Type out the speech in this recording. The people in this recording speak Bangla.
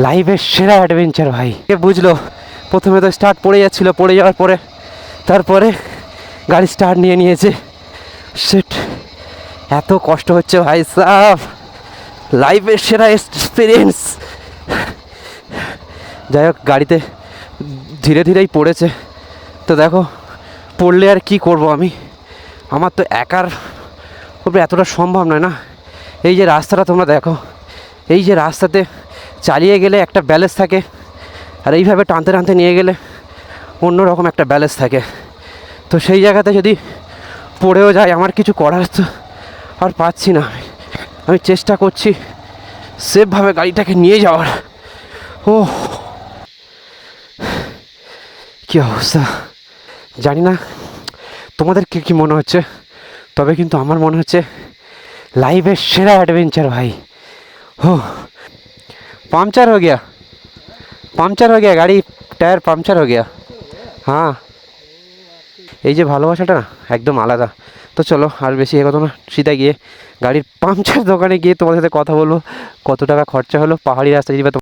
লাইফের সেরা অ্যাডভেঞ্চার ভাই। কে বুঝলো? প্রথমে তো স্টার্ট পড়ে যাচ্ছিলো, পড়ে যাওয়ার পরে তারপরে গাড়ি স্টার্ট নিয়েছে। সেট এত কষ্ট হচ্ছে ভাই সাহ, লাইফের সেরা এক্সপিরিয়েন্স। যাই হোক, গাড়িতে ধীরে ধীরেই পড়েছে। তো দেখো, পড়লে আর কি করব আমি, আমার তো একার উপরে এতটা সম্ভব নয় না। এই যে রাস্তাটা তোমরা দেখো, এই যে রাস্তাতে চালিয়ে গেলে একটা ব্যালেন্স থাকে, আর এইভাবে টানতে টানতে নিয়ে গেলে অন্য রকম একটা ব্যালেন্স থাকে। তো সেই জায়গাতে যদি পড়েও যায়, আমার কিছু করার তো আর পাচ্ছি না। আমি চেষ্টা করছি সেফভাবে গাড়িটাকে নিয়ে যাওয়ার। ও কী অবস্থা, জানি না তোমাদের কী মনে হচ্ছে, তবে কিন্তু আমার মনে হচ্ছে লাইফের সেরা एडवेंचर भाई। हो पंचर हो गया, पंचर हो गया, गाड़ी टायर पंचर हो गया। हाँ, এই যে ভালোবাসাটা না একদম আলাদা। তো চলো আর বেশি এগোতো না, সিধা গিয়ে গাড়ির পাংচার দোকানে গিয়ে তোমাদের সাথে কথা বলবো কত টাকা খরচা হলো পাহাড়ি রাস্তা যদি